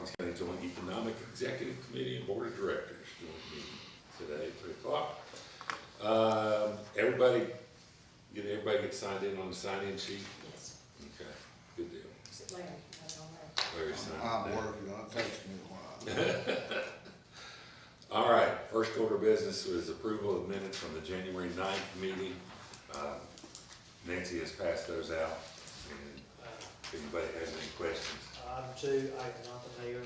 Hawkins County Joint Economic Executive Committee and Board of Directors joint meeting today at 3 o'clock. Everybody get signed in on the sign-in sheet? Yes. Okay, good deal. Is it Larry? I don't know. Larry signed it I'm down. working on it, takes me a while. All right, first order of business was approval of minutes from the January 9th meeting. Nancy has passed those out, and if anybody has any questions. Item 2, I am not the mayor.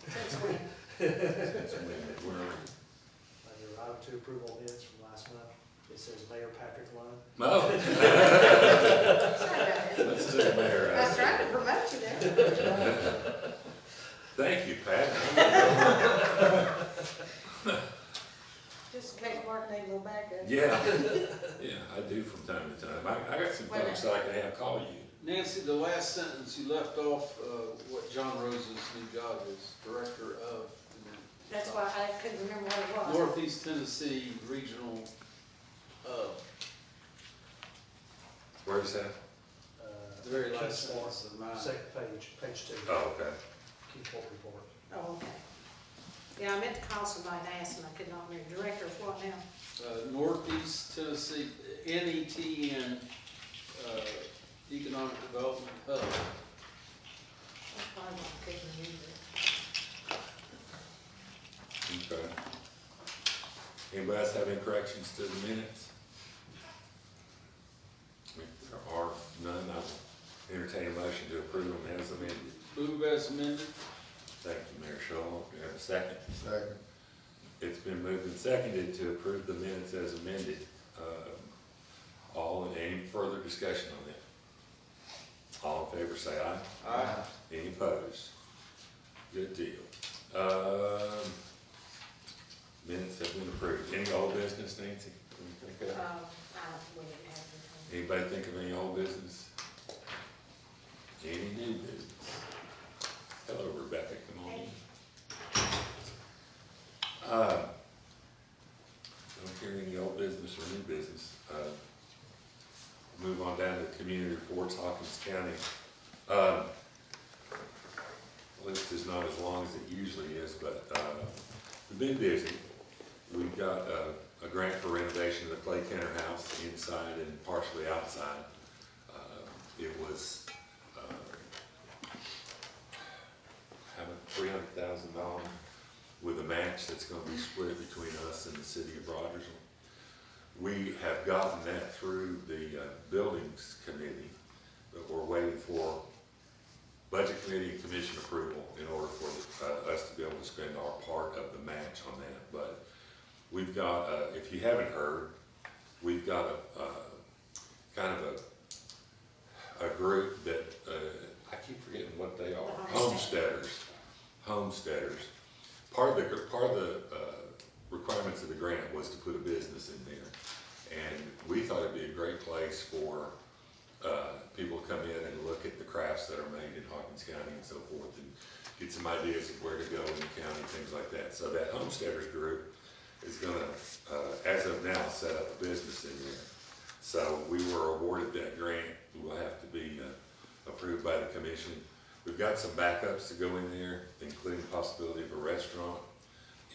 Since when? Since when we're- Under item 2, approval of minutes from last month, it says Mayor Patrick Lund. No. Sorry about that. Let's do the mayor. I was trying to promote you there. Thank you, Pat. Just in case Mark needs a little backup. Yeah, I do from time to time. I got some folks that I can have call you. Nancy, the last sentence you left off, what John Rose's new job is, director of. That's why I couldn't remember what it was. Northeast Tennessee Regional Hub, Where's that? the very last sentence of mine. Second page, page 2. Oh, okay. Key report report. Oh, okay. Yeah, I meant to call somebody and ask them, I could not remember. Director of what now? Northeast Tennessee, NETN, Economic Development Hub. That's probably why I couldn't remember. Okay. Anybody else have any corrections to the minutes? If there are none, I will entertain a motion to approve them as amended. Move as amended. Thank you, Mayor Scholl. Do you have a second? Second. It's been moved and seconded to approve the minutes as amended. Any further discussion on that? All in favor say aye. Aye. Any opposed? Good deal. Minutes have been approved. Any old business, Nancy? Can you think of? We didn't have anything. Anybody think of any old business? Any new business? Hello, Rebecca, come on in. Don't hear any old business or new business. Move on down to community reports, Hawkins County. List is not as long as it usually is, but we've been busy. We've got a grant for renovation of the Clay Kenner House, inside and partially outside. It was $300,000 with a match that's going to be split between us and the city of Rogersville. We have gotten that through the buildings committee, but we're waiting for budget committee and commission approval in order for us to be able to spend our part of the match on that. But we've got, if you haven't heard, we've got a kind of a group that, I keep forgetting what they are. Homesteaders. Part of the requirements of the grant was to put a business in there. And we thought it'd be a great place for people to come in and look at the crafts that are made in Hawkins County and so forth, and get some ideas of where to go in the county, things like that. So that homesteaders group is gonna, as of now, set up a business in there. So we were awarded that grant. We'll have to be approved by the commission. We've got some backups to go in there, including the possibility of a restaurant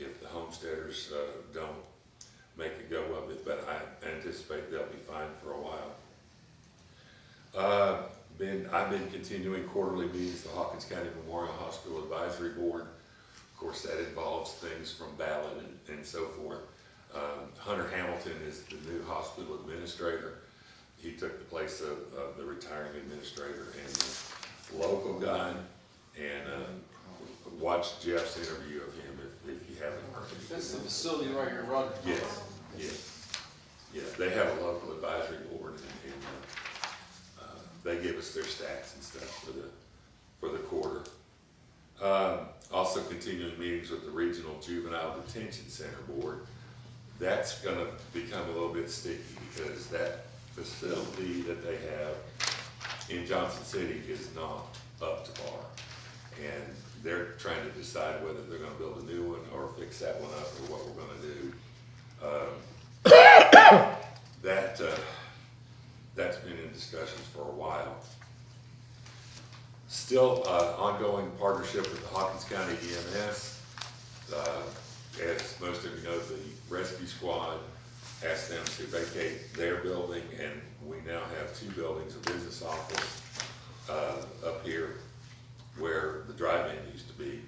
if the homesteaders don't make a go of it, but I anticipate they'll be fine for a while. I've been continuing quarterly meetings, the Hawkins County Memorial Hospital Advisory Board. Of course, that involves things from ballot and so forth. Hunter Hamilton is the new hospital administrator. He took the place of the retiring administrator and the local guy, and watch Jeff's interview of him if you haven't heard it. That's the facility right here, Roger. Yes, they have a local advisory board, and they give us their stats and stuff for the quarter. Also continuing meetings with the Regional Juvenile Detention Center Board. That's gonna become a little bit sticky because that facility that they have in Johnson City is not up to par. And they're trying to decide whether they're gonna build a new one or fix that one up or what we're gonna do. That's been in discussions for a while. Still Still, ongoing partnership with the Hawkins County EMS. As most of you know, the rescue squad asked them to vacate their building, and we now have 2 buildings, a business office up here where the drive-in used to be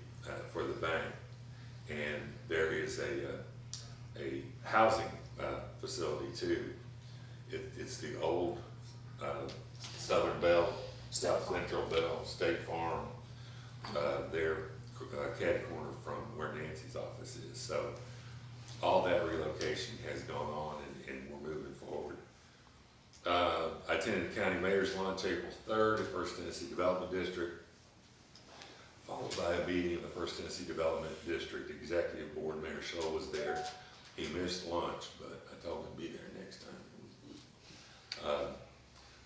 for the bank, and there is a housing facility too. It's the old Southern Bell, South Central Bell, State Farm, their catty corner from where Nancy's office is. So all that relocation has gone on, and we're moving forward. I attended the county mayor's lunch April 3rd at First Tennessee Development District, followed by a meeting of the First Tennessee Development District Executive Board. Mayor Scholl was there. He missed lunch, but I told him to be there next time.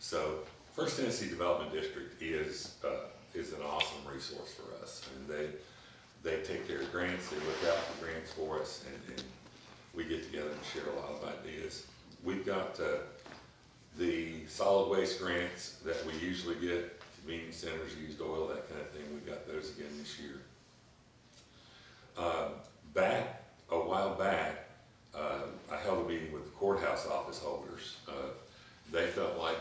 So First Tennessee Development District is an awesome resource for us. I mean, they take care of grants, they look out for grants for us, and we get together and share a lot of ideas. We've got the solid waste grants that we usually get, convenience centers, used oil, that kind of thing. We got those again this year. A while back, I held a meeting with the courthouse office holders. They felt like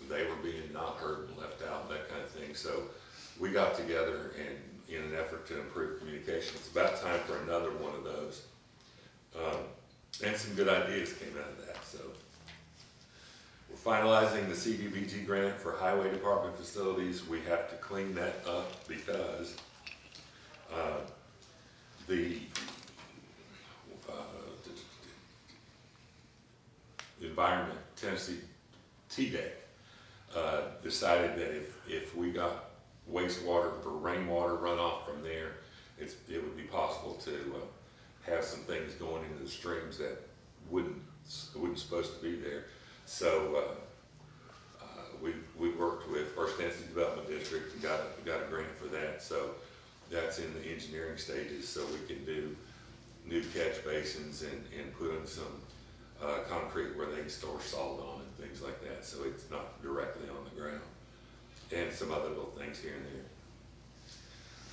they were being not heard and left out, and that kind of thing. So we got together and in an effort to improve communication. It's about time for another one of those. And some good ideas came out of that. So we're finalizing the CDBG grant for highway department facilities. We have to clean that up because the environment, Tennessee TDEC, decided that if we got wastewater or rainwater runoff from there, it would be possible to have some things going into the streams that wouldn't supposed to be there. So we worked with First Tennessee Development District and got a grant for that. So that's in the engineering stages, so we can do new catch basins and put in some concrete where they can store salt on and things like that, so it's not directly on the ground, and some other little things here and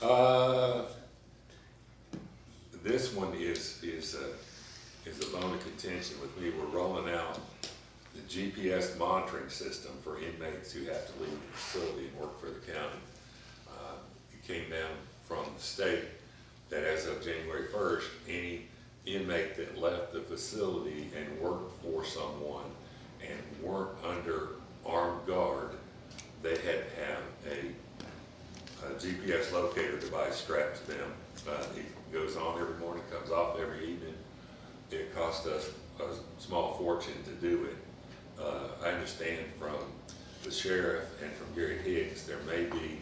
there. This one is a bone of contention with me. We're rolling out the GPS monitoring system for inmates who have to leave the facility and work for the county. It came down from the state that as of January 1st, any inmate that left the facility and worked for someone and weren't under armed guard, they had to have a GPS locator device strapped to them. It goes on every morning, comes off every evening. It cost us a small fortune to do it. I understand from the sheriff and from Gary Higgs, there may be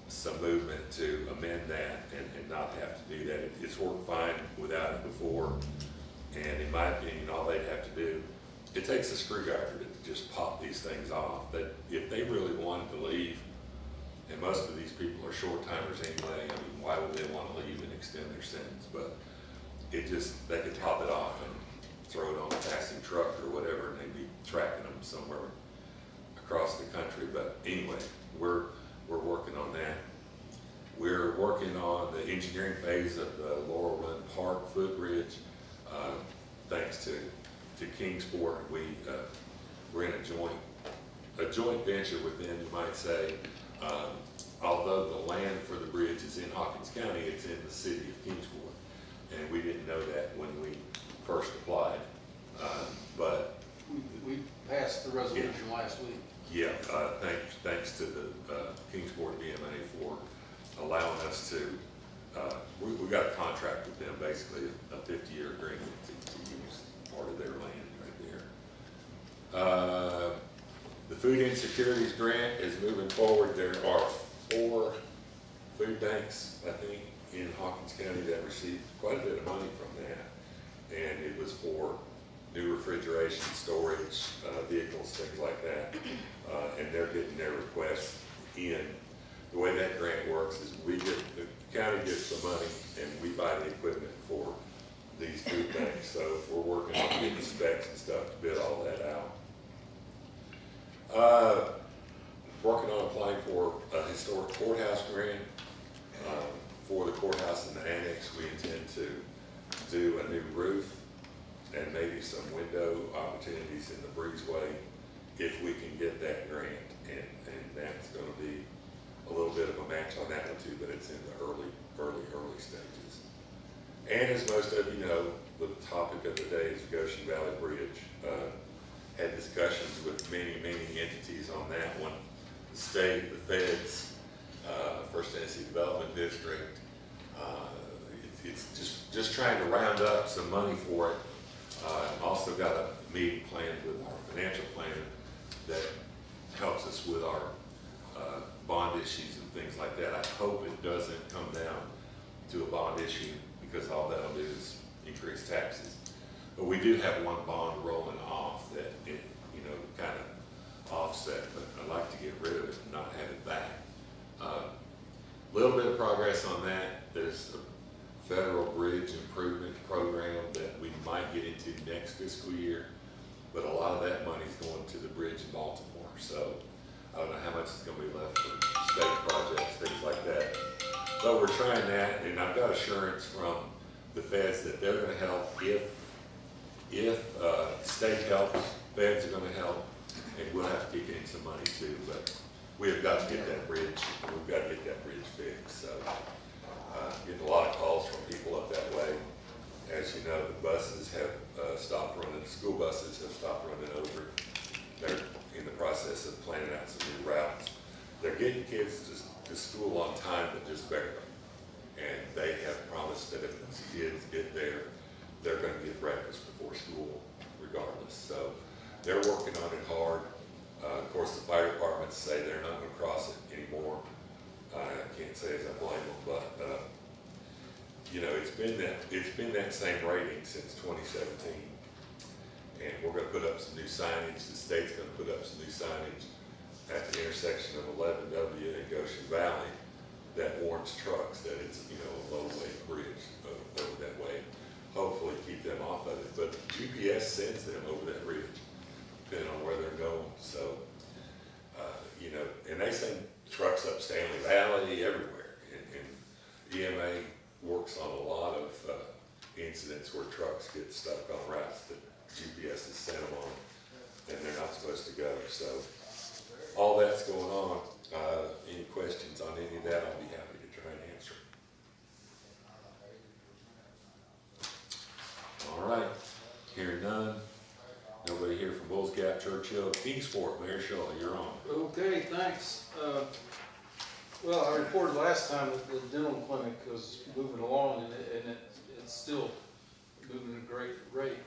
some movement to amend that and not have to do that. It's worked fine without it before, and in my opinion, all they'd have to do, it takes a screwdriver to just pop these things off. That if they really wanted to leave, and most of these people are short timers anyway, I mean, why would they want to leave and extend their sentence? But they could pop it off and throw it on a passing truck or whatever, and they'd be tracking them somewhere across the country. But anyway, we're working on that. We're working on the engineering phase of the Laurel Run Park footbridge. Thanks to Kingsport, we're in a joint venture with them, you might say. Although the land for the bridge is in Hawkins County, it's in the city of Kingsport, and we didn't know that when we first applied. But We passed the resolution last week. yeah, thanks to the Kingsport DMA for allowing us to, we got a contract with them, basically a 50-year agreement to use part of their land right there. The food insecurities grant is moving forward. There are 4 food banks, I think, in Hawkins County that received quite a bit of money from that, and it was for new refrigeration, storage, vehicles, things like that, and they're getting their requests in. The way that grant works is the county gets the money and we buy the equipment for these food banks. So we're working on getting specs and stuff to bid all that out. working on applying for a historic courthouse grant. For the courthouse and the annex, we intend to do a new roof and maybe some window opportunities in the breezeway if we can get that grant. And that's gonna be a little bit of a match on that one too, but it's in the early stages. And as most of you know, the topic of the day is Goshen Valley Bridge. Had discussions with many entities on that one. The state, the feds, First Tennessee Development District. It's just trying to round up some money for it. Also got a meeting planned with our financial planner that helps us with our bond issues and things like that. I hope it doesn't come down to a bond issue because all that'll do is increase taxes. But we do have one bond rolling off that it, kind of offset, but I'd like to get rid of it and not have it back. Little bit of progress on that. There's a federal bridge improvement program that we might get into next fiscal year, but a lot of that money is going to the bridge in Baltimore. So I don't know how much is going to be left for state projects, things like that. But we're trying that, and I've got assurance from the feds that they're going to help if state helps, feds are going to help, and we'll have to kick in some money too. But we have got to get that bridge. We've got to get that bridge fixed. So getting a lot of calls from people up that way. As you know, the buses have stopped running. The school buses have stopped running over. They're in the process of planning out some new routes. They're getting kids to school on time, but just barely. And they have promised that if those kids get there, they're going to get breakfast before school regardless. So they're working on it hard. Of course, the fire departments say they're not going to cross it anymore. I can't say as I blame them, but it's been that same rating since 2017. And we're going to put up some new signage. The state's going to put up some new signage at the intersection of 11W and Goshen Valley that warns trucks that it's a low-weight bridge over that way. Hopefully keep them off of it. But GPS sends them over that bridge, depending on where they're going. So, and they send trucks up Stanley Valley, everywhere. And EMA works on a lot of incidents where trucks get stuck on routes that GPS has sent them on, and they're not supposed to go. So, all that's going on. Any questions on any of that, I'll be happy to try and answer. All right, hearing none. Nobody here from Bulls Gap, Churchill, Kingsport. Mayor Shaw, you're on. Okay, thanks. Well, I reported last time that the dental clinic was moving along, and it's still moving at a great rate.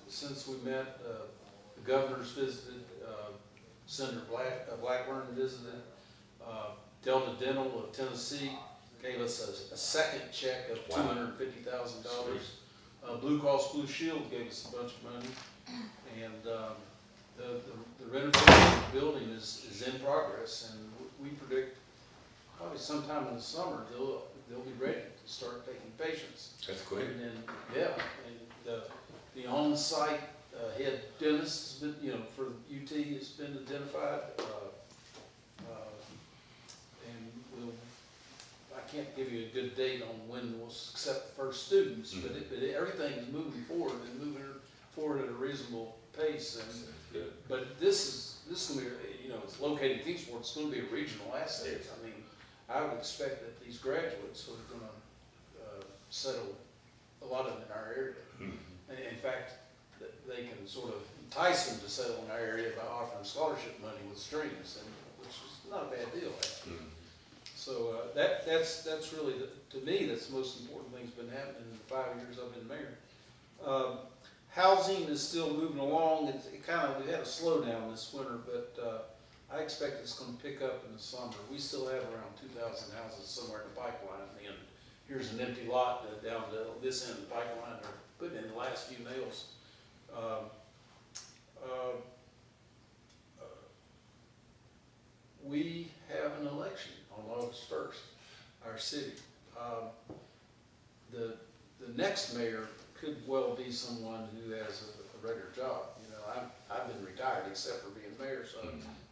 Since we met, the governor's visited, Senator Blackburn visited, Delta Dental of Tennessee gave us a second check of $250,000. Blue Cross Blue Shield gave us a bunch of money, and the renovation of the building is in progress, and we predict probably sometime in the summer they'll be ready to start taking patients. That's quick. And then the on-site head dentist has been, for UT has been identified, and I can't give you a good date on when we'll accept the first students, but everything is moving forward and moving forward at a reasonable pace. And but this is going to be, it's located in Kingsport. It's going to be a regional asset. Yes. I mean, I would expect that these graduates are going to settle a lot of them in our area. And in fact, they can sort of entice them to settle in our area by offering scholarship money with strings, which is not a bad deal, actually. So that's really, to me, that's the most important thing that's been happening in the 5 years I've been mayor. Housing is still moving along. We had a slowdown this winter, but I expect it's going to pick up in the summer. We still have around 2,000 houses somewhere in the pipeline, and here's an empty lot down to this end of the pipeline. They're putting in the last few nails. We have an election on August 1st, our city. The next mayor could well be someone who has a regular job. I've been retired except for being mayor, so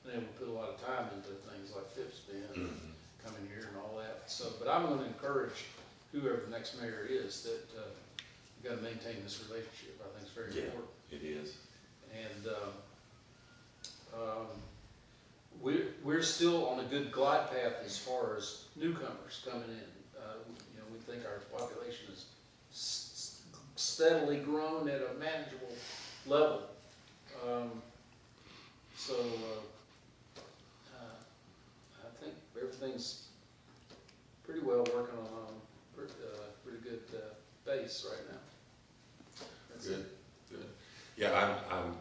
been able to put a lot of time into things like FIPS bin, Mhm. coming here and all that. So, but I'm gonna encourage whoever the next mayor is that, you gotta maintain this relationship. I think it's very Yeah. important. It is. And, we're still on a good glide path as far as newcomers coming in. You know, we think our population is steadily grown at a manageable level. So, I think everything's pretty well working on a pretty good base right now. That's Good, it. good. Yeah, I'm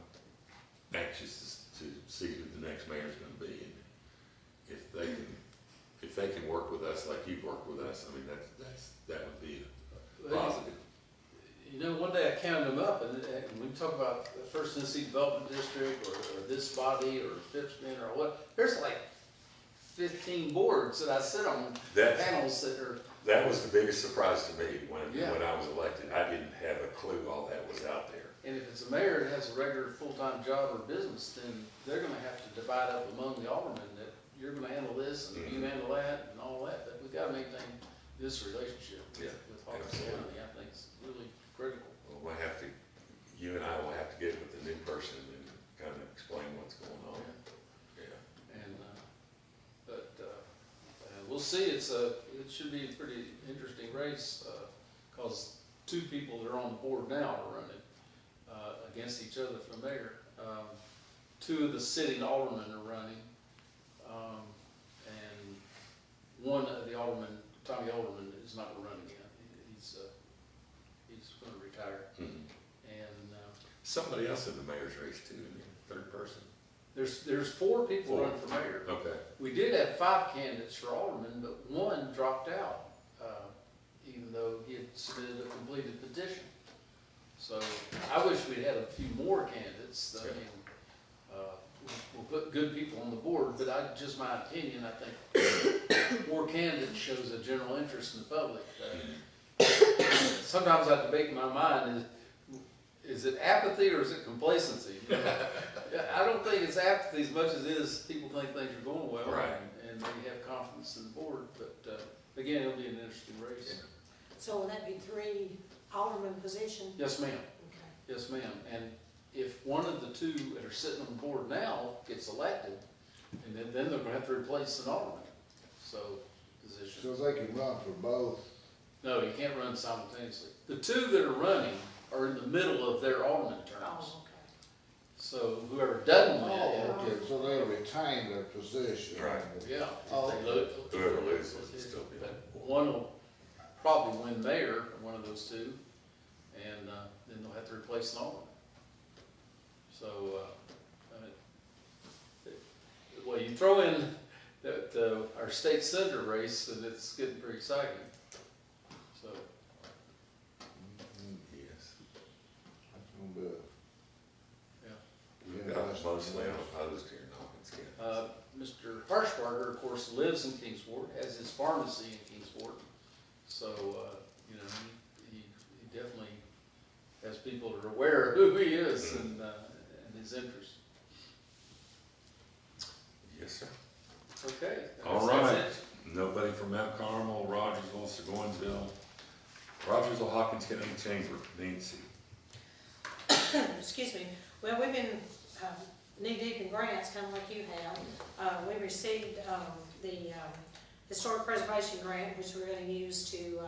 anxious to see who the next mayor's gonna be. And if they can work with us like you've worked with us, I mean, that would be positive. You know, one day I counted them up, and when we talk about the First Tennessee Development District, or this body, or FIPS bin, or what, there's like 15 boards that I sit on, panels that are. That was the biggest surprise to me when Yeah. I was elected. I didn't have a clue all that was out there. And if it's a mayor that has a regular full-time job or business, then they're gonna have to divide up among the aldermen that you're gonna handle this, and you handle that, and all that, but we gotta maintain this relationship Yeah, with Hawkins absolutely. County. I think it's really critical. We'll have to, you and I will have to get with the new person and kind of explain what's going on. Yeah. And, we'll see, it should be a pretty interesting race, cause two people that are on the board now are running, against each other for mayor. Two of the sitting aldermen are running, and one of the aldermen, Tommy Alderman, is not gonna run again. He's gonna retire, Mhm. and, Somebody else in the mayor's race too, isn't there? Third person. there's 4 people Four. running for mayor. Okay. We did have 5 candidates for alderman, but one dropped out, even though he had submitted a completed petition. So I wish we'd had a few more candidates. I Yeah. mean, we'll put good people on the board, but just my opinion, I think more candidates shows a general interest in the public. Sometimes I debate in my mind, is it apathy or is it complacency? You know? I don't think it's apathy as much as it is people think things are going well, Right. and they have confidence in the board, but, again, it'll be an interesting race. Yeah. So will that be 3 alderman position? Yes, ma'am. Okay. Yes, ma'am. And if one of the 2 that are sitting on the board now gets elected, and then they're gonna have to replace an alderman, position. So they can run for both. No, you can't run simultaneously. The 2 that are running are in the middle of their alderman terms. Oh, okay. So whoever doesn't win, Oh, okay, so they'll retain their position. Right. yeah. Oh. If they lose. Whoever loses will still be. But one will probably win mayor, one of those 2, and then they'll have to replace an alderman. So, well, you throw in our state senator race, and it's getting pretty exciting. So, Yes. That's gonna be yeah. We've got mostly unopposed here in Hawkins County. Mr. Harshbarger, of course, lives in Kingsport, has his pharmacy in Kingsport. So, you know, he definitely has people that are aware of who he is and his interests. Yes, sir. Okay. All that's right. it. Nobody from Mount Carmel, Rogersville, Seguinsville, Rogersville, Hawkins County Chamber, Nancy. Excuse me. Well, we've been knee-deep in grants, kind of like you have. We received the Historic Preservation Grant, which we're going to use to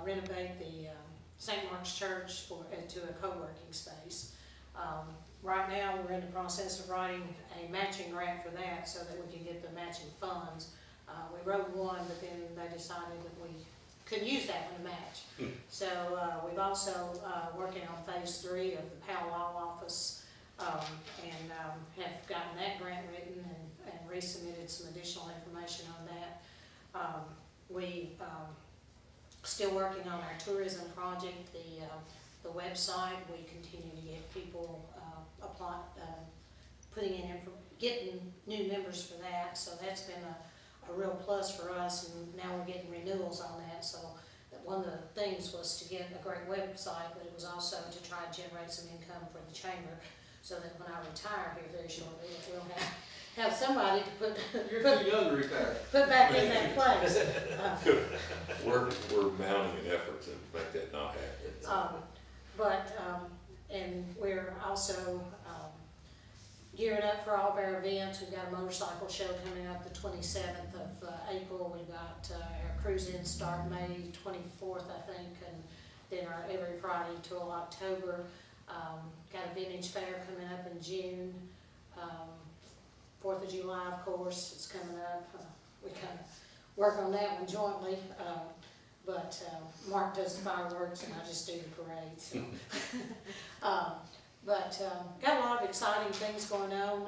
renovate the St. Mark's Church into a co-working space. Right now, we're in the process of writing a matching grant for that so that we can get the matching funds. We wrote one, but then they decided that we couldn't use that one to match. So we've also working on phase 3 of the Powell Law Office, and have gotten that grant written and resubmitted some additional information on that. We still working on our tourism project, the website. We continue to get people getting new members for that. So that's been a real plus for us, and now we're getting renewals on that. So one of the things was to get a great website, but it was also to try to generate some income for the chamber, so that when I retire here very shortly, that we'll have somebody to put, You're put, too young to retire. put back in that place. We're mounting an effort to make that not happen. And we're also, gearing up for all of our events. We've got a motorcycle show coming up the 27th of April. We've got our cruise-in start May 24th, I think, and then our every Friday till October. Got a vintage fair coming up in June. 4th of July, of course, is coming up. We kind of work on that one jointly, but Mark does the fireworks and I just do the parade. So. Got a lot of exciting things going on.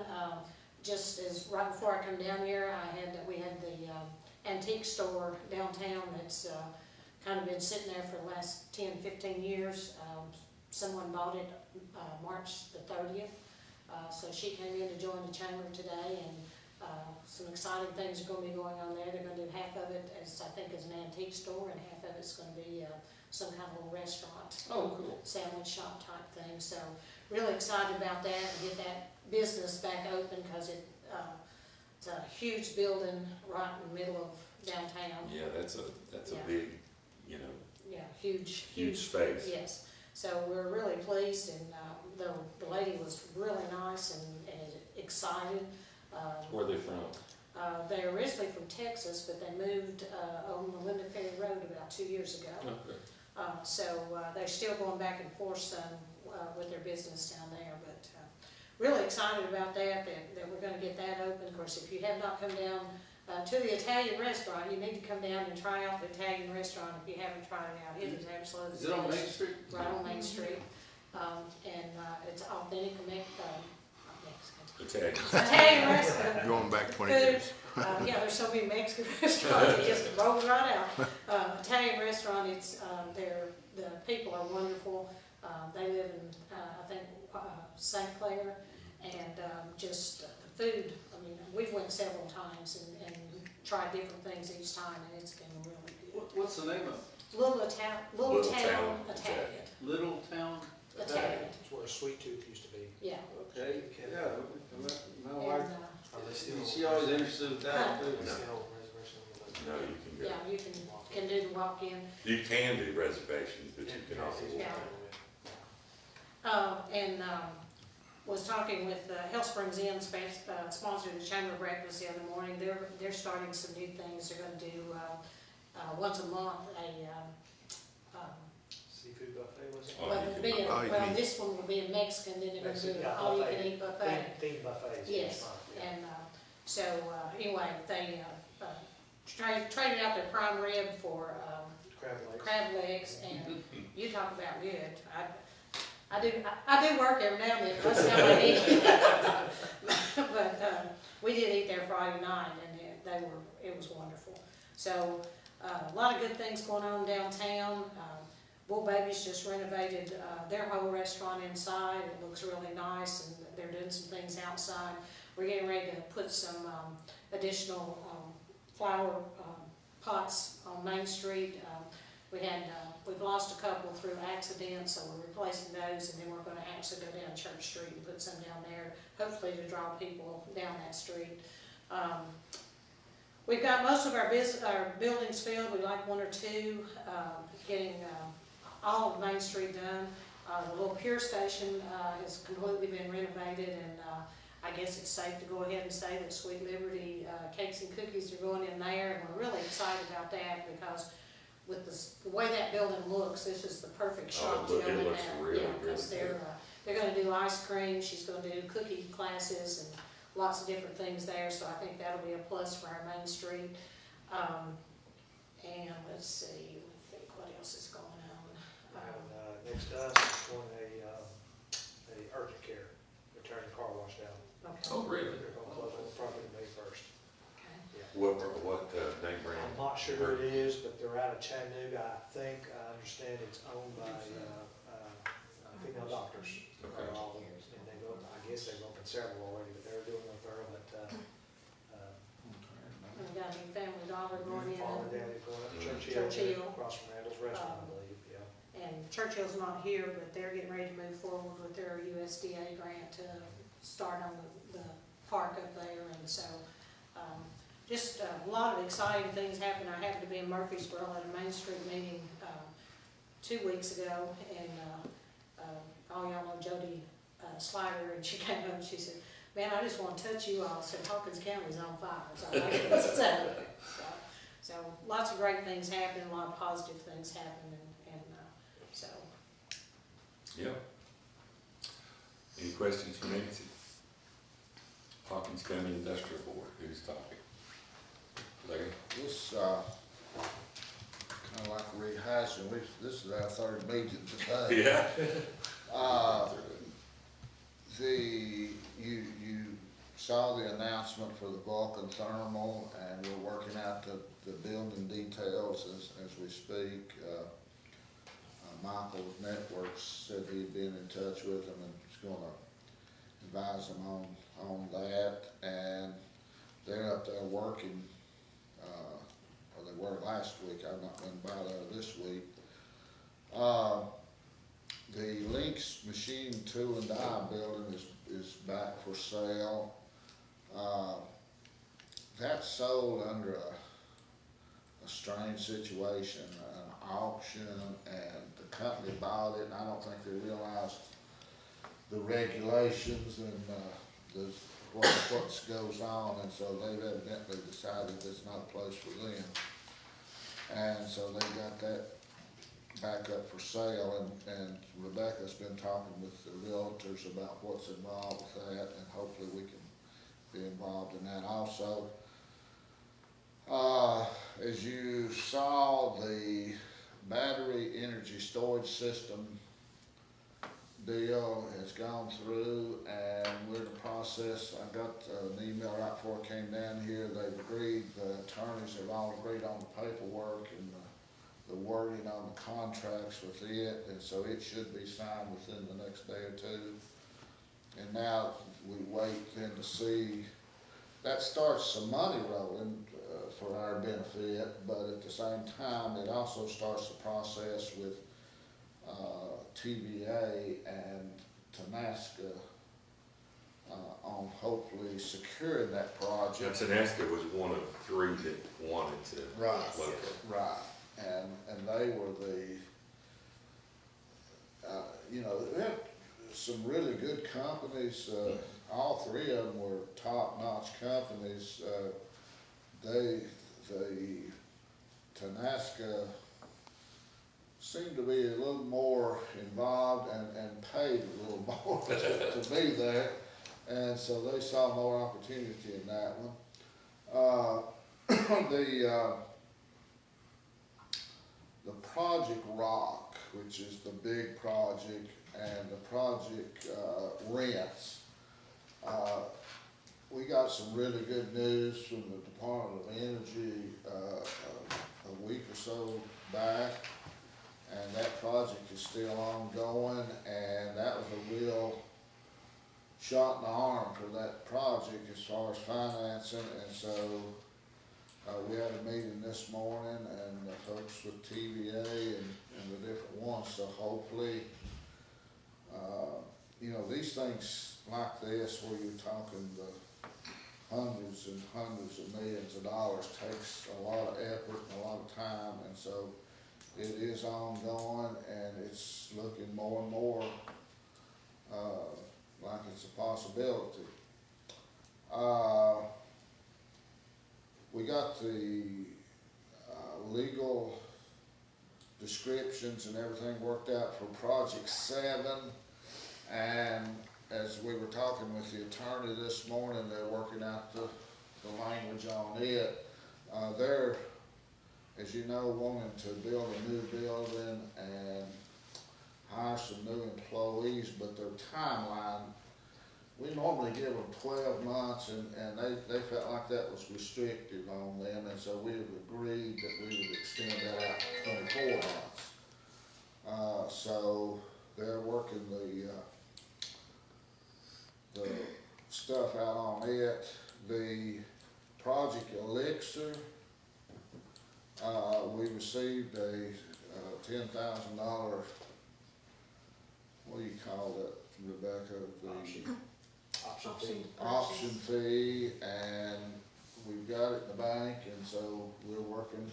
Just as right before I come down here, we had the antique store downtown that's kind of been sitting there for the last 10, 15 years. Someone bought it March the 30th. So she came in to join the chamber today, and some exciting things are going to be going on there. They're going to do half of it as I think as an antique store, and half of it's going to be some kind of little restaurant, Cool. sandwich shop type thing. So really excited about that and get that business back open because it's a huge building right in the middle of downtown. Yeah, that's a Yeah. big, Yeah, huge space. Yes. So we're really pleased, and the lady was really nice and excited. Where are they from? They're originally from Texas, but they moved on the Linda Ferry Road about 2 years ago. Okay. So they're still going back and forth some with their business down there, but really excited about that we're going to get that open. Of course, if you have not come down to the Italian restaurant, you need to come down and try out the Italian restaurant if you haven't tried it out. It is absolutely Is it on Main delicious. Street? Right on Main Street. And it's authentic Mexican. Italian restaurant. Going back 20 Food. years. Yeah, there's so many Mexican restaurants, it just rolls right out. Italian restaurant, the people are wonderful. They live in, I think, St. Clair, and just the food, I mean, we've went several times and tried different things each time, and it's been really good. What's the name of it? Little Town Italian. Little Town? Italian, It's where Sweet Tooth used to be. yeah. Okay, yeah, my And, wife, Are they still? she always interested in that too. They still reservation on the- No, you can go. yeah, you can do the walk-in. You can do reservations, but you can also walk. Yeah. Was talking with Health Springs Inn, sponsored the chamber breakfast the other morning. They're starting some new things. They're going to do once a month Seafood buffet, was it? Oh, well, you it'll can- be Oh, you well, can- this one will be a Mexican, then they're going to do an Yeah, all-you-can-eat buffet. Themed buffets. Yes, each month, yeah. and anyway, they traded out their prime rib for Crab legs. crab legs, and you talk about good. I do work every now and then, that's how I eat. But we did eat there Friday night, and it was wonderful. So a lot of good things going on downtown. Bull Babies just renovated their whole restaurant inside. It looks really nice, and they're doing some things outside. We're getting ready to put some additional flower pots on Main Street. We've lost a couple through accident, so we're replacing those, and then we're going to actually go down Church Street and put some down there, hopefully to draw people down that street. We've got most of our buildings filled. We'd like one or two, getting all of Main Street done. The little Pure Station has completely been renovated, and I guess it's safe to go ahead and say that Sweet Liberty cakes and cookies are going in there, and we're really excited about that because with the way that building looks, this is the perfect shop to go in it looks at. really, Yeah, because really good. they're going to do ice cream. She's going to do cookie classes and lots of different things there. So I think that'll be a plus for our Main Street. And let's see, let me think what else is going on. And next to us is going a urgent care, they're tearing the car wash down. Okay. Oh, really? They're going to close on the property May 1st. Okay. Yeah. What name brand? I'm not sure who it is, but they're out of Chattanooga. I understand it's owned by female doctors. Okay. All of them, and they go, I guess they've opened several already, but they're doing them thorough, but We've got a new Family Dollar going in. Father Daddy going up to Churchill. Churchill, across from Randall's Restaurant, I believe, yeah. And Churchill's not here, but they're getting ready to move forward with their USDA grant to start on the park up there, and so, just a lot of exciting things happened. I happened to be in Murfreesboro at a Main Street meeting, 2 weeks ago, and, all y'all know Jody, Slider, and she came up and she said, "Man, I just want to touch you all," said Hawkins County's on fire, so lots of great things happen, a lot of positive things happen, and so. Yeah. Any questions for Nancy? Hawkins County Industrial Board, who's talking? Larry? This, kinda like rehashing, this is our third meeting today. Yeah. You saw the announcement for the Vulcan Thermal, and we're working out the building details as we speak. Michael's Networks said he'd been in touch with them and was gonna advise them on that, and they're up there working, or they were last week, I've not been by there this week. The Lynx Machine Tool and Die building is back for sale. That's sold under a strange situation, an auction, and the company bought it, and I don't think they realized the regulations and what goes on, and so they've evidently decided it's not a place for them. And so they got that back up for sale, and Rebecca's been talking with the realtors about what's involved with that, and hopefully we can be involved in that also. As you saw, the battery energy storage system deal has gone through, and we're in the process. I got an email right before I came down here. They've agreed, the attorneys have all agreed on the paperwork and the wording on the contracts with it, and so it should be signed within the next day or two. And now we wait then to see, that starts some money rolling for our benefit, but at the same time, it also starts the process with TVA and Tenaska on hopefully securing that project. Tenaska was one of 3 that wanted to Right. locate. Right, and they were we had some really good companies, all 3 of them were top-notch companies. The Tenaska seemed to be a little more involved and paid a little more to be there, and so they saw more opportunity in that one. The Project Rock, which is the big project, and the project rents, we got some really good news from the Department of Energy a week or so back, and that project is still ongoing, and that was a real shot in the arm for that project as far as financing, and so we had a meeting this morning, and the folks with TVA and the different ones, so hopefully, these things like this, where you're talking the hundreds and hundreds of millions of dollars, takes a lot of effort and a lot of time, and so it is ongoing, and it's looking more and more like it's a possibility. We got the legal descriptions and everything worked out for Project 7, and as we were talking with the attorney this morning, they're working out the language on it. They're, as you know, wanting to build a new building and hire some new employees, but their timeline, we normally give them 12 months, and they felt like that was restrictive on them, and so we have agreed that we would extend that out to 24 months. So they're working the stuff out on it. The Project Elixir, we received a $10,000, what do you call that, Rebecca? Option. Option fee. option fee, and we've got it in the bank, and so we're working,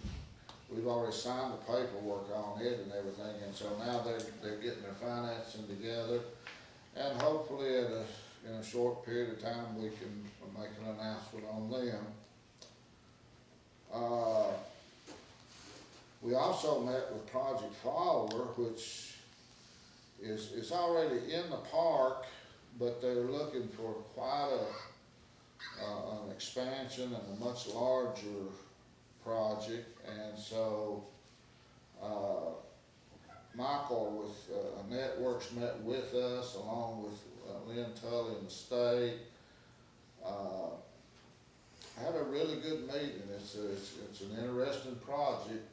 we've already signed the paperwork on it and everything, and so now they're getting their financing together, and hopefully in a short period of time, we can make an announcement on them. We also met with Project Follower, which is already in the park, but they're looking for quite an expansion and a much larger project, and so, Michael with Networks met with us along with Lynn Tully and the state. Had a really good meeting. It's an interesting project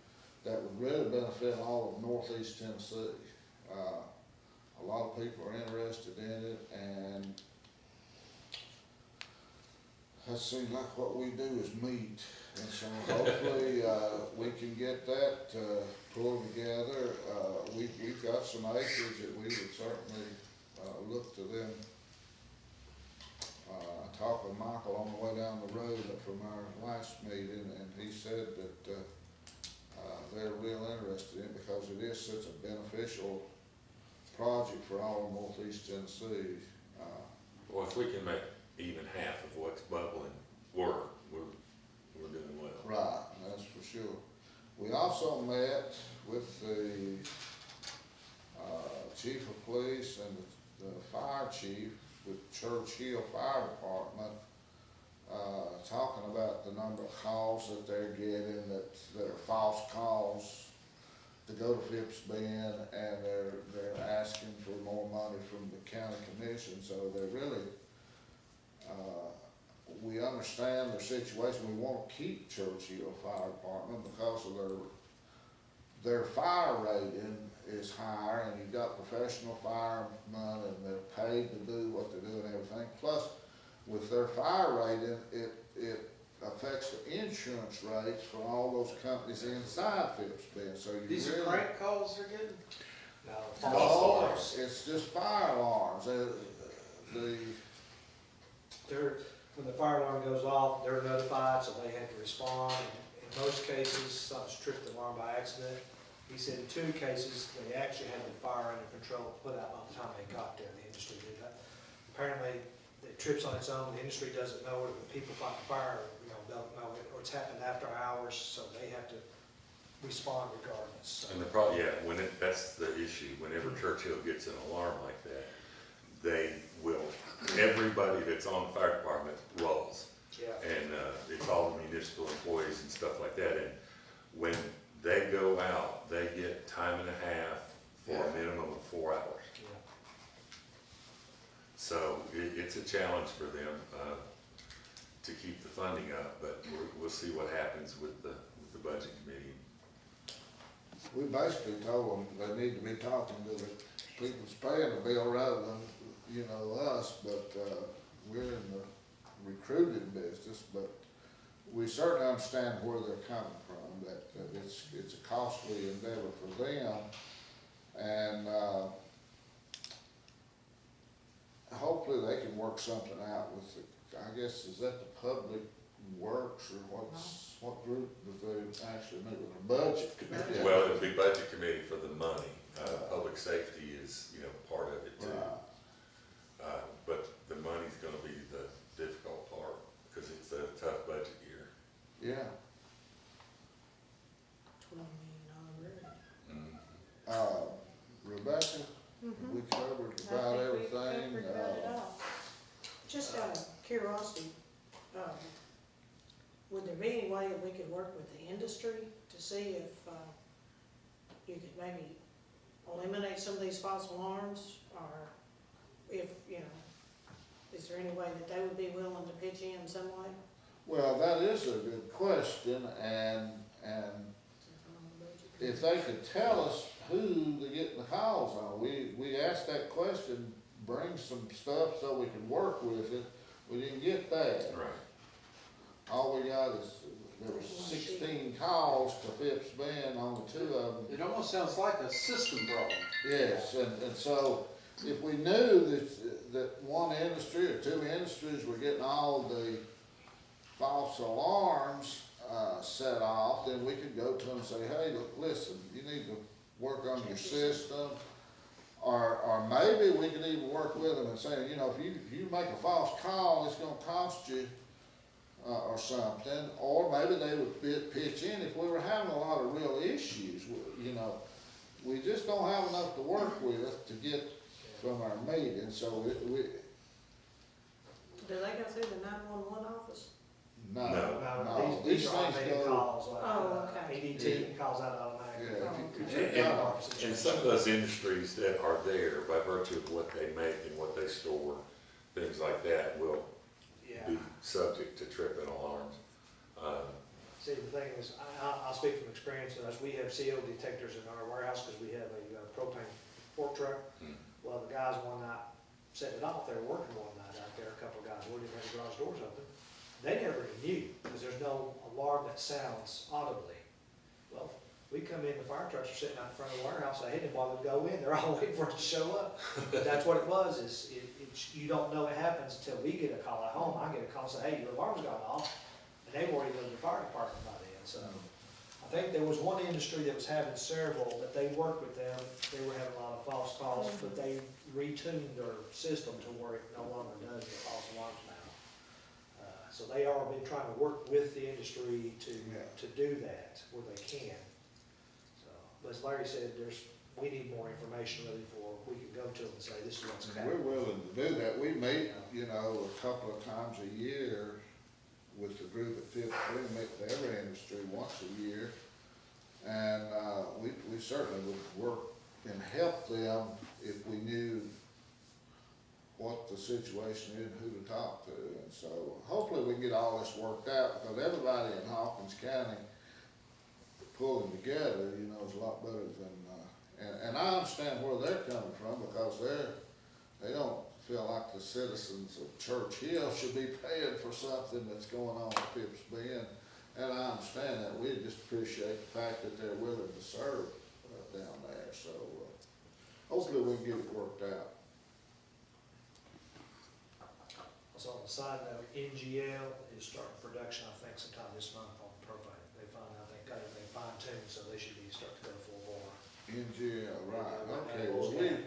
that would really benefit all of northeast Tennessee. A lot of people are interested in it, and it seems like what we do is meet. And so hopefully, we can get that, pulled together. We've got some acres that we would certainly, look to them. I talked with Michael on the way down the road from our last meeting, and he said that, they're real interested in it because it is such a beneficial project for all of northeast Tennessee. Well, if we can make even half of what's bubbling work, we're doing well. Right, that's for sure. We also met with the, chief of police and the fire chief with Church Hill Fire Department, talking about the number of calls that they're getting that are false calls to go to Phipps Bend, and they're asking for more money from the county commission, so they're really, we understand their situation. We want to keep Church Hill Fire Department because of their fire rating is higher, and you've got professional firemen, and they're paid to do what they do and everything. Plus, with their fire rating, it affects the insurance rates for all those companies inside Phipps Bend. So you These are really, crank calls they're getting? No, no, false alarms. it's just fire alarms. When the fire alarm goes off, they're notified, so they have to respond. In most cases, someone's tripped the alarm by accident. He said in 2 cases, they actually had the fire under control, put out by the time they got there. The industry did that. Apparently, it trips on its own. The industry doesn't know it. The people fighting fire, don't know it, or it's happened after hours, so they have to respond regardless. So. And that's the issue. Whenever Churchill gets an alarm like that, everybody that's on the fire department rolls. Yeah. And, it's all the municipal employees and stuff like that. And when they go out, they get time and a half for a minimum of 4 hours. Yeah. So it's a challenge for them, to keep the funding up, but we'll see what happens with the budget committee. We basically told them they need to be talking to the people that's paying the bill rather than, us, but, we're in the recruiting business, but we certainly understand where they're coming from, that it's a costly endeavor for them, and, hopefully they can work something out with I guess, is that the Public Works, or what group do they actually meet with, a budget committee? Well, it'd be budget committee for the money. Public safety is, part of it too. Right. But the money's gonna be the difficult part, because it's a tough budget year. Yeah. $20 million. Rebecca, we covered about everything. Just out of curiosity, would there be any way that we could work with the industry to see if you could maybe eliminate some of these false alarms, or if, is there any way that they would be willing to pitch in some way? Well, that is a good question, and if they could tell us who they're getting the calls on, we asked that question, bring some stuff so we can work with it. We didn't get that. Right. All we got is, there was 16 calls to Phipps Bend on the 2 of them. It almost sounds like a system problem. Yes, and so if we knew that one industry or two industries were getting all the false alarms, set off, then we could go to them and say, hey, look, listen, you need to work on your system. Or maybe we could even work with them and say, you know, if you make a false call, it's gonna cost you, or something. Or maybe they would pitch in if we were having a lot of real issues, you know. We just don't have enough to work with to get from our meeting, so we, Do they go through the 911 office? no, No. no, These these are things automated go. calls, like, Oh, okay. ADT calls out automatically. Yeah, if Okay. you- And some of those industries that are there by virtue of what they make and what they store, things like that will Yeah. be subject to tripping alarms. See, the thing is, I'll speak from experience, as we have CO detectors in our warehouse, because we have a propane fork truck. Hmm. Well, the guys one night set it off, they were working one night out there, a couple of guys, we didn't have the garage doors open. They never knew, because there's no alarm that sounds audibly. Well, we come in, the fire trucks are sitting out in front of the warehouse, they didn't bother to go in, they're all waiting for us to show up. But that's what it was, you don't know it happens until we get a call at home. I get a call, say, hey, your alarm's gone off, and they've already done the fire department by then, so. I think there was one industry that was having several, but they worked with them, they were having a lot of false calls, but they retuned their system to where it no longer does the false alarms now. So they are been trying to work with the industry to do that where they can. So, but as Larry said, we need more information really before we can go to them and say, this is what's We're happening. willing to do that. We meet, you know, a couple of times a year with the group at Fifth Street, meet with every industry once a year. And, we certainly would work and help them if we knew what the situation is and who to talk to. And so hopefully we can get all this worked out, because everybody in Hawkins County pulling together, you know, is a lot better than, and I understand where they're coming from, because they don't feel like the citizens of Church Hill should be paying for something that's going on at Phipps Bend. And I understand that. We just appreciate the fact that they're willing to serve down there. So hopefully we can get it worked out. So on the side note, NGL is starting production, I think sometime this month on propane. They finally, I think, got everything fine tuned, so they should be starting to go full bore. NGL, right, okay, Yeah, well,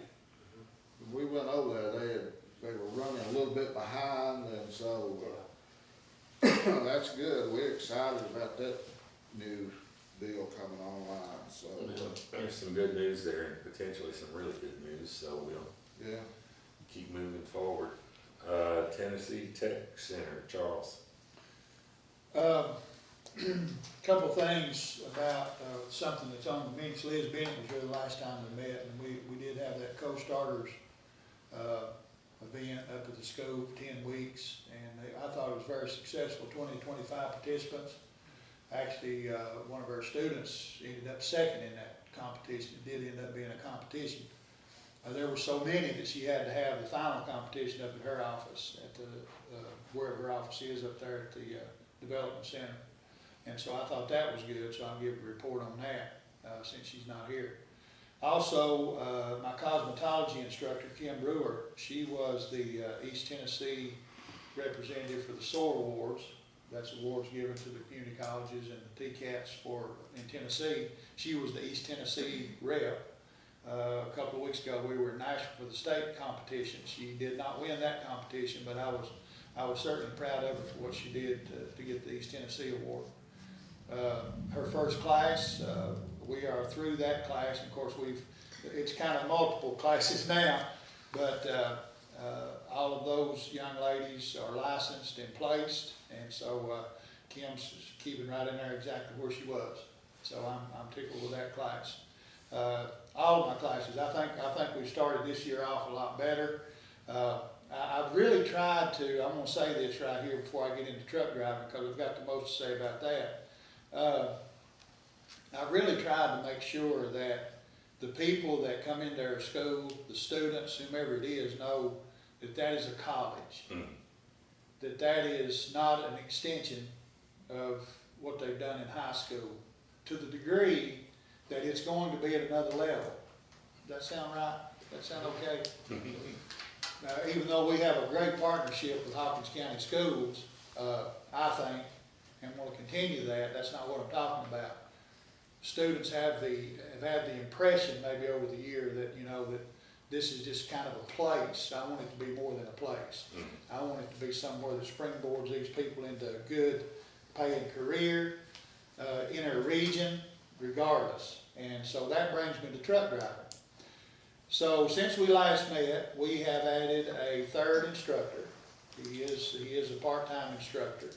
we went over there, they were running a little bit behind, and so, that's good, we're excited about that new deal coming online, so, There's some good news there and potentially some really good news, so we'll yeah. keep moving forward. Tennessee Tech Center, Charles. Couple things about, something that's on the minutes. Liz Bennett was here the last time we met, and we did have that co-starters, event up at the school for 10 weeks, and I thought it was very successful, 25 participants. Actually, one of our students ended up second in that competition. It did end up being a competition. There were so many that she had to have the final competition up at her office, at the, wherever her office is up there at the Development Center. And so I thought that was good, so I'll give a report on that, since she's not here. Also, my cosmetology instructor, Kim Brewer, she was the East Tennessee representative for the SOAR Awards. That's awards given to the community colleges and the TCATs in Tennessee. She was the East Tennessee rep. A couple of weeks ago, we were in Nashville for the state competition. She did not win that competition, but I was certainly proud of her for what she did to get the East Tennessee award. Her first class, we are through that class. Of course, it's kind of multiple classes now, but all of those young ladies are licensed and placed, and so Kim's keeping right in there exactly where she was. So I'm tickled with that class. All of my classes, I think we've started this year off a lot better. I've really tried to, I'm gonna say this right here before I get into truck driving, because I've got the most to say about that. I really tried to make sure that the people that come into our school, the students, whomever it is, know that that is a college. That is not an extension of what they've done in high school, to the degree that it's going to be at another level. Does that sound right? That sound okay? Even though we have a great partnership with Hawkins County Schools, I think, and want to continue that, that's not what I'm talking about. Students have had the impression maybe over the year that, that this is just kind of a place. I want it to be more than a place. I want it to be somewhere that springboards these people into a good paying career in our region, regardless. And so that brings me to truck driving. So since we last met, we have added a third instructor. He is a part-time instructor,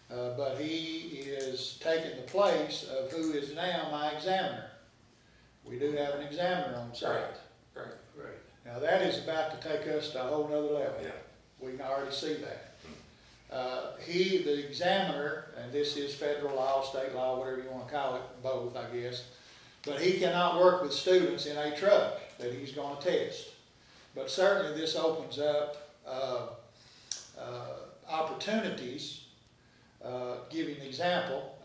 but he is taking the place of who is now my examiner. We do have an examiner on site. Right. Now that is about to take us to a whole nother level. Yeah. We can already see that. The examiner, and this is federal law, state law, whatever you want to call it, both, I guess, but he cannot work with students in a truck that he's going to test. But certainly this opens up opportunities. Give you an example,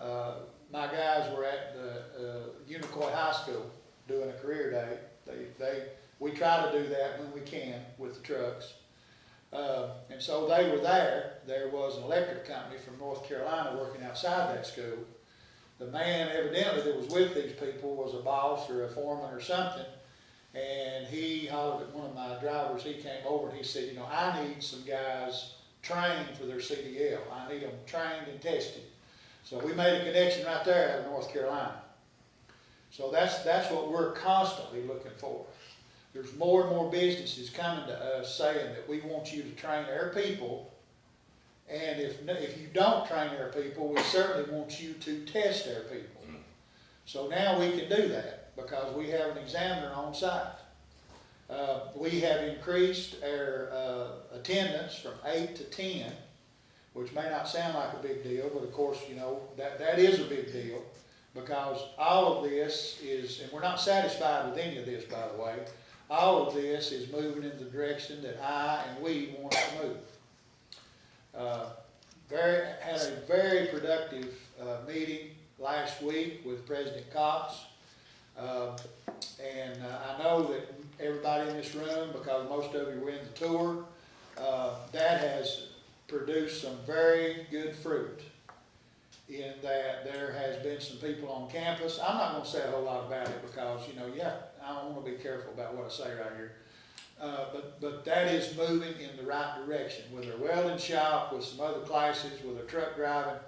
my guys were at the Unicoi High School doing a career day. We try to do that when we can with the trucks. And so they were there. There was an electric company from North Carolina working outside that school. The man evidently that was with these people was a boss or a foreman or something. And he hollered at one of my drivers. He came over and he said, I need some guys trained for their CDL. I need them trained and tested. So we made a connection right there out of North Carolina. So that's what we're constantly looking for. There's more and more businesses coming to us saying that we want you to train our people, and if you don't train our people, we certainly want you to test our people. So now we can do that because we have an examiner on site. We have increased our attendance from 8 to 10, which may not sound like a big deal, but of course, that is a big deal because all of this is, and we're not satisfied with any of this, by the way, all of this is moving in the direction that I and we want it to move. Had a very productive meeting last week with President Cox. And I know that everybody in this room, because most of you were in the tour, that has produced some very good fruit in that there has been some people on campus. I'm not going to say a whole lot about it because, I want to be careful about what I say right here. But that is moving in the right direction with our welding shop, with some other classes, with our truck driving.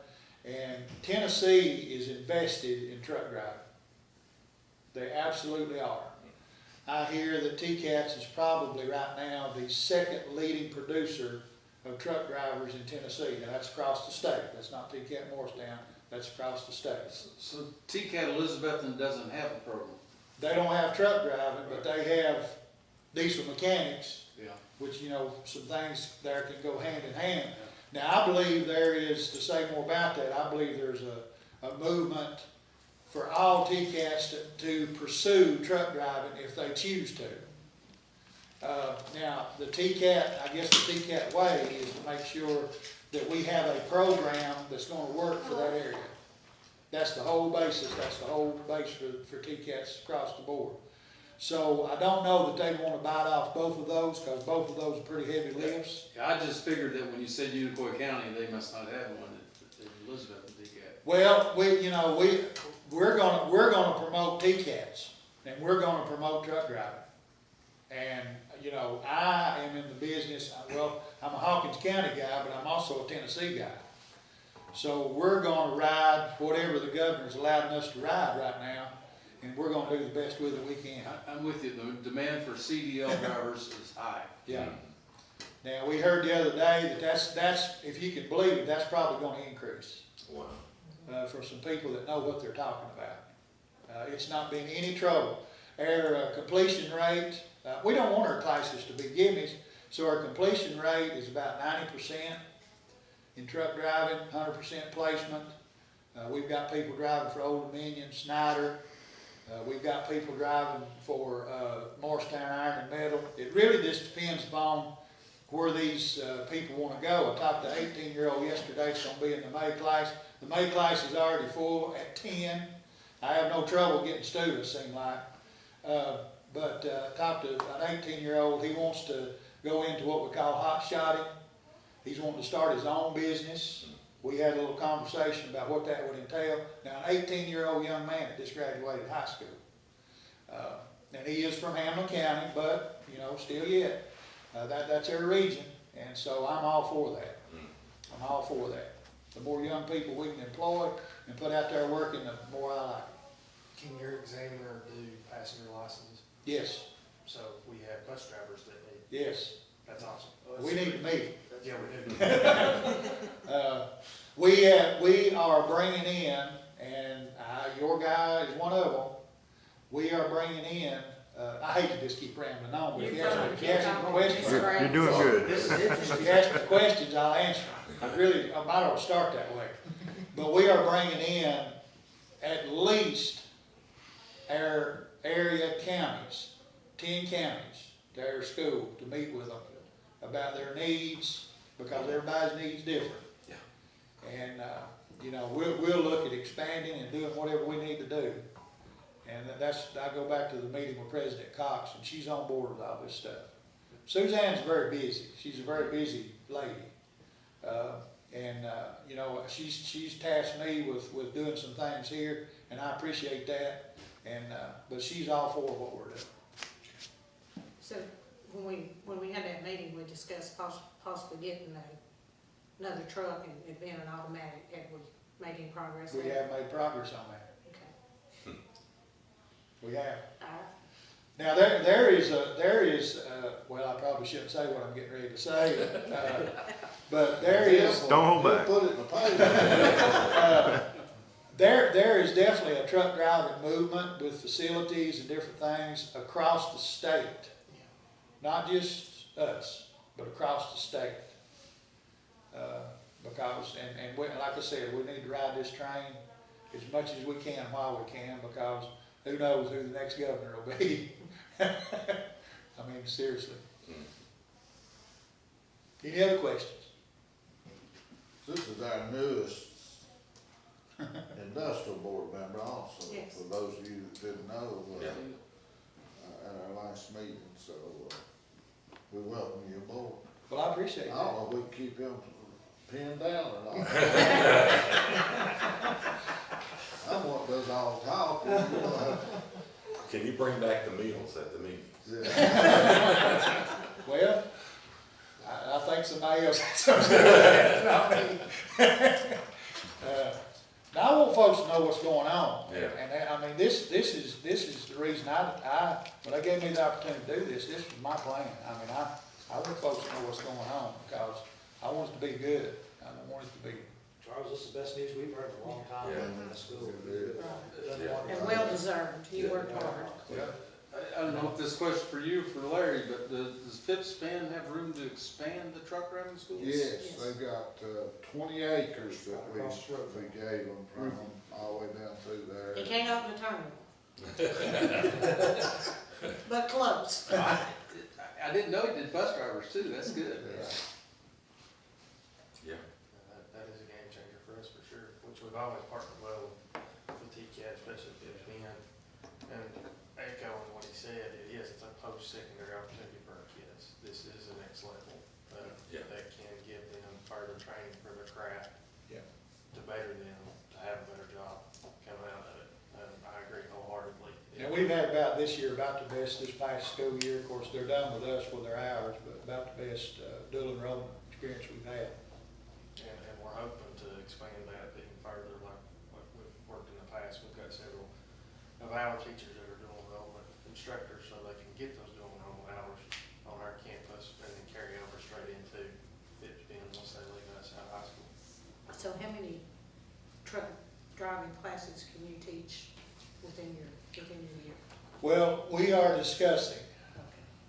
And Tennessee is invested in truck driving. They absolutely are. I hear that TCAT is probably right now the second leading producer of truck drivers in Tennessee. Now that's across the state. That's not TCAT Morristown. That's across the state. So TCAT Elizabethton doesn't have a program? They don't have truck driving, but they have diesel mechanics, Yeah. which, some things there can go hand in hand. Now, I believe there is, to say more about that, I believe there's a movement for all TCATs to pursue truck driving if they choose to. Now, the TCAT, I guess the TCAT way is to make sure that we have a program that's going to work for that area. That's the whole basis. That's the whole base for TCATs across the board. So I don't know that they want to bite off both of those because both of those are pretty heavy lifts. Yeah, I just figured that when you said Unicoi County, they must not have one at Elizabethton TCAT. Well, we're gonna promote TCATs and we're gonna promote truck driving. And I am in the business. Well, I'm a Hawkins County guy, but I'm also a Tennessee guy. So we're going to ride whatever the governor's allowing us to ride right now, and we're going to do the best with it we can. I'm with you. The demand for CDL drivers is high. Yeah. Now, we heard the other day that that's if you can believe it, that's probably going to increase. Wow. For some people that know what they're talking about. It's not been any trouble. Our completion rate, we don't want our classes to be gimmies, so our completion rate is about 90%. In truck driving, 100% placement. We've got people driving for Old Dominion, Snyder. We've got people driving for Morristown Iron and Metal. It really just depends upon where these people want to go. I talked to an 18-year-old yesterday. It's going to be in the May class. The May class is already full at 10. I have no trouble getting students, seem like. but talked to an 18-year-old, he wants to go into what we call hot shotting. He's wanting to start his own business. We had a little conversation about what that would entail. Now, an 18-year-old young man that just graduated high school. And he is from Hamlin County, but, you know, still yet, that's our region, and so I'm all for that. I'm all for that. The more young people we can employ and put out there working, the more I like it. Can your examiner do passenger licenses? Yes, So if we have bus drivers that need, yes, that's awesome. we need to meet. Yeah, we do. We are bringing in, and your guy is one of them, we are bringing in, I hate to just keep rambling on, but if you ask me questions, You're doing good. if you ask me questions, I'll answer. I might ought to start that way. But we are bringing in at least our area counties, 10 counties, to our school to meet with them about their needs, because everybody's needs different. Yeah. And, you know, we'll look at expanding and doing whatever we need to do. And I go back to the meeting with President Cox, and she's on board with all this stuff. Suzanne's very busy. She's a very busy lady. You know, she's tasked me with doing some things here, and I appreciate that. But she's all for what we're doing. So when we had that meeting, we discussed possibly getting another truck and it being an automatic. Have we made any progress We there? have made progress on that. Okay. We have. All right. Now, there is, well, I probably shouldn't say what I'm getting ready to say, but there is. Don't hold back. Put it in the paper. There is definitely a truck driving movement with facilities and different things across the state. Not just us, but across the state. Because, like I said, we need to ride this train as much as we can while we can, because who knows who the next governor will be. I mean, seriously. Any other questions? This is our newest industrial board member also, Yes. for those of you that didn't know, Yeah. at our last meeting, so, we welcome you aboard. Well, I appreciate I that. don't know if we can keep him pinned down or not. I'm what does all the talking, you know. Can you bring back the meals at the meetings? Yeah. Well, I think somebody else had something to do with that. Now, I want folks to know what's going on. Yeah. And I mean, this is the reason when they gave me the opportunity to do this was my plan. I mean, I want folks to know what's going on, because I want it to be good. I don't want it to be. Charles, this is the best news we've heard in a long time Yeah. in the school. Right. And well deserved. You worked hard. Yeah. I don't know if this question for you, for Larry, but does Phipps Bend have room to expand the truck driving schools? Yes, they've got, 20 acres that we Across the road. gave them from all the way down through there. You can't open the terminal. But close. I didn't know he did bus drivers too, that's good. Yeah. That is a game changer for us for sure, which we've always partnered well with TCAT, especially if it's been. And echoing what he said, it's a post-secondary opportunity for our kids. This is the next level, Yeah. that can give them further training for their craft. Yeah. To better them, to have a better job coming out of it. I agree wholeheartedly. Now, we've had about this best this past school year. Of course, they're done with us with their hours, but about the best dual enrollment experience we've had. And we're hoping to expand that even further, like we've worked in the past. We've got several of our teachers that are dual enrollment instructors, so they can get those dual enrollment hours on our campus and then carry over straight into Phipps Bend once they leave us out of high school. So how many truck driving classes can you teach within your year? Well, we are discussing,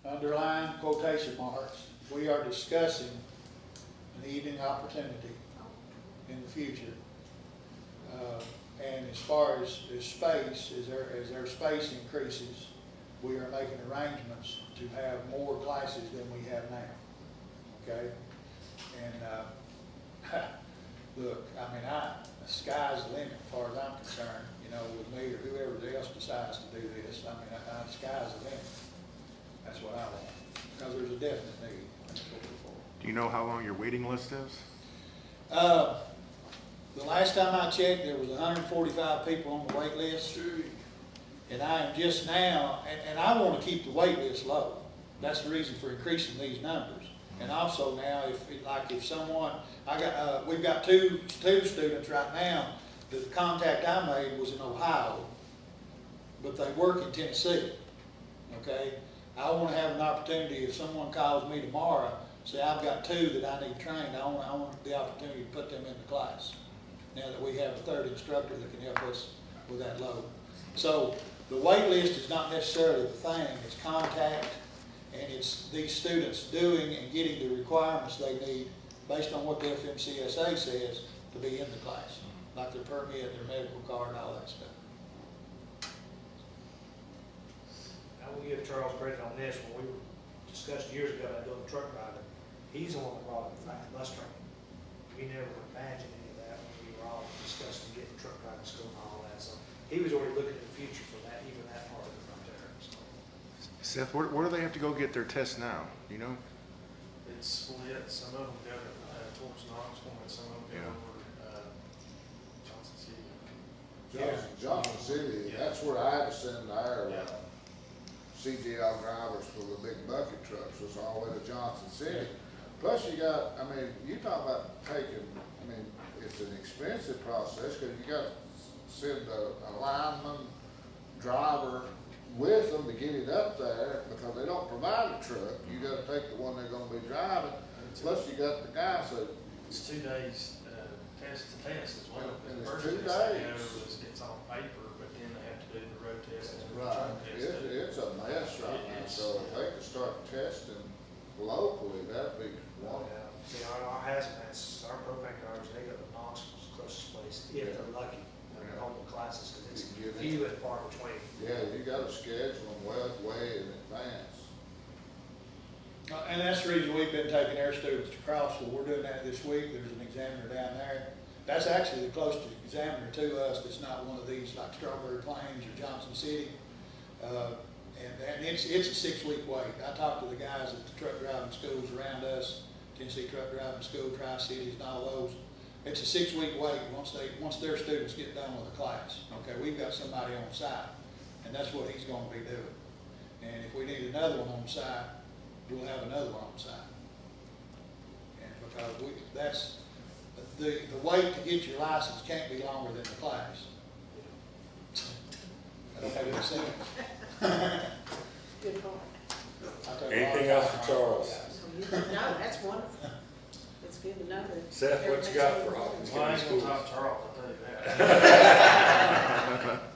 underline quotation marks, we are discussing an evening opportunity in the future. And as far as space, as our space increases, we are making arrangements to have more classes than we have now, okay? And, look, I mean, the sky's the limit as far as I'm concerned, you know, with me or whoever else decides to do this, I mean, the sky's the limit. That's what I want, because there's a definite need. That's what we're for. Do you know how long your waiting list is? The last time I checked, there was 145 people on the wait list. And I am just now, and I want to keep the wait list low. That's the reason for increasing these numbers. And also now, if someone, we've got two students right now, the contact I made was in Ohio, but they work in Tennessee, okay? I want to have an opportunity, if someone calls me tomorrow, say I've got two that I need trained, I want the opportunity to put them in the class. Now that we have a third instructor that can help us with that load. So the wait list is not necessarily the thing, it's contact, and it's these students doing and getting the requirements they need based on what the FMCSA says to be in the class, like their permit, their medical card, all that stuff. I will give Charles credit on this. When we discussed years ago about doing the truck driving, he's the one that brought up the fact bus training. We never would imagine any of that when we were all discussing getting truck driving school and all that. So he was already looking at the future for that, even that part of it right there. So. Seth, where do they have to go get their tests now? Do you know? It's split. Some of them go towards Knoxville, and some of them go Yeah. over Johnson City. Johnson City, Yeah. that's where I had to send our Yeah. CDL drivers for the big bucket trucks, was all the way to Johnson City. Plus you got, I mean, you talk about taking, I mean, it's an expensive process, cause you gotta send a lineman driver with them to get it up there, because they don't provide a truck, you gotta take the one they're gonna be driving, plus you got the guy, so. It's 2 days test to test as well. And The it's first 2 test they days. go is it's on paper, but then they have to do the road test and the Right, truck test. it's a mess right now, so if they could start testing locally, that'd be wonderful. See, our hazmats, our propane cars, they go to Knoxville's closest place, if they're lucky, and they're holding classes, because it's You get it. few and far between. Yeah, you gotta schedule them way in advance. And that's the reason we've been taking our students to Crossville. We're doing that this week. There's an examiner down there. That's actually the closest examiner to us that's not one of these like Strawberry Plains or Johnson City. And it's a 6-week wait. I talked to the guys at the truck driving schools around us, Tennessee Truck Driving School, Tri-Cities and all those. It's a 6-week wait once their students get done with the class. Okay, we've got somebody on site, and that's what he's gonna be doing. And if we need another one on site, we'll have another one on site. And because that's, the wait to get your license can't be longer than the class. I don't have any sense. Good point. Anything else for Charles? No, that's wonderful. It's good to know that. Seth, what you got for Hawkins Well, I County ain't gonna Schools? top Charles, I'll tell you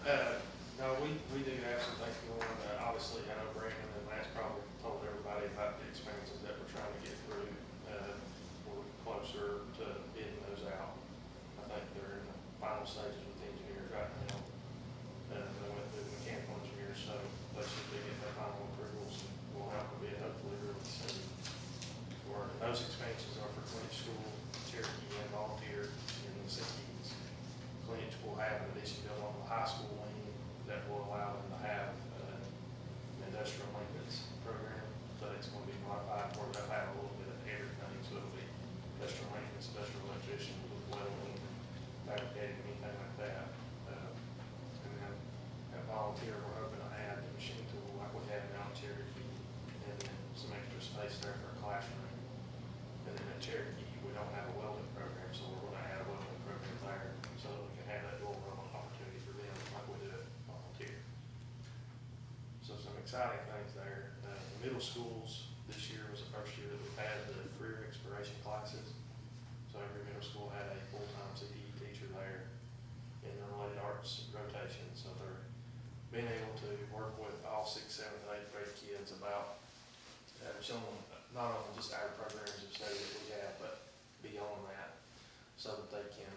that. No, we do have some things going on. Obviously, I know Brandon and Matt's probably told everybody about the expenses that we're trying to get through. We're closer to bidding those out. I think they're in the final stages with engineers right now. They went through the mechanical engineers, so they should be getting their final approvals. We'll have a bid hopefully really soon. Those expenses are for Clint School, Cherokee, and Volunteer in the cities. Clint will have an addition built on the high school wing that will allow them to have an industrial maintenance program. So it's going to be modified where they'll have a little bit of everything. So it'll be industrial maintenance, industrial electrician, welding, fabricating, anything like that. And then at Volunteer, we're hoping to add the machine tool like we have now in Cherokee, and then some extra space there for a classroom. And then at Cherokee, we don't have a welding program, so we're gonna add a welding program there, so that we can have that dual run opportunity for them, like we do at Volunteer. So some exciting things there. The middle schools, this year was the first year that we've had the career exploration classes. So every middle school had a full-time CTE teacher there in the related arts rotation, so they're being able to work with all 6th, 7th, and 8th grade kids about showing them not only just our programs of study that we have, but beyond that, so that they can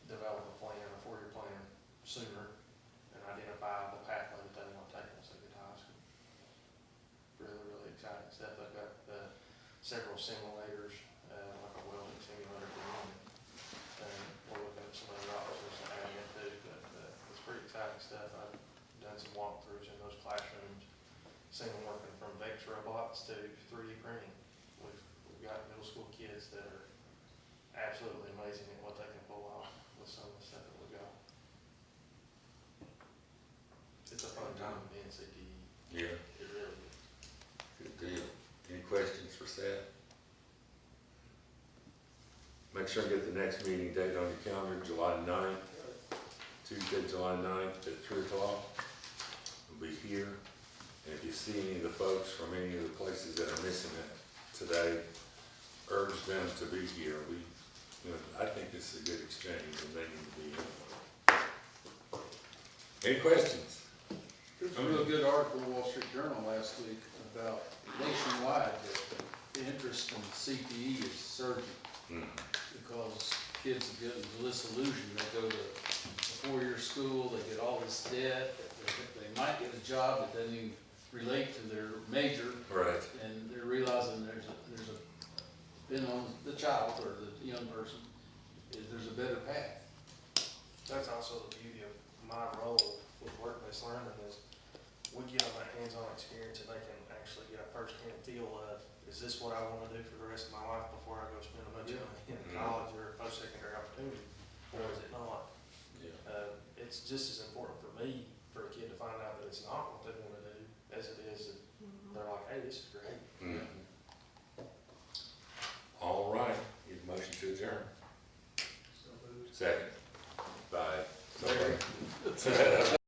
develop a plan, a 4-year plan sooner, and identify the pathway that they want to take once they get to high school. Really exciting stuff. They've got several simulators, like a welding simulator for them. We'll look at some other options to add into, but it's pretty exciting stuff. done some walkthroughs in those classrooms, seen them working from Vex robots to 3D printing. We've got middle school kids that are absolutely amazing at what they can pull off with some of the stuff that we got. It's a fun time to be in CTE. Yeah, It really is. good deal. Any questions for Seth? Make sure and get the next meeting date on your calendar, July 9th, Tuesday, July 9th at 3 o'clock. We'll be here. And if you see any of the folks from any of the places that are missing it today, urge them to be here. I think this is a good exchange and they need to be here. Any questions? There's a real good article in the Wall Street Journal last week about nationwide that the interest in CTE is surging. Because kids are getting disillusioned. They go to a 4-year school, they get all this debt, they might get a job that doesn't even relate to their major. Right. And they're realizing there's a, depending on the child or the young person, there's a better path. That's also the beauty of my role with work-based learning is we give them that hands-on experience and they can actually get a first-hand feel of, is this what I want to do for the rest of my life before I go spend a bunch of money in college or a post-secondary opportunity, or is it not? Yeah. It's just as important for me, for a kid to find out that it's not what they want to do, as it is that they're like, hey, this is great. All right, need a motion to adjourn. Second. By.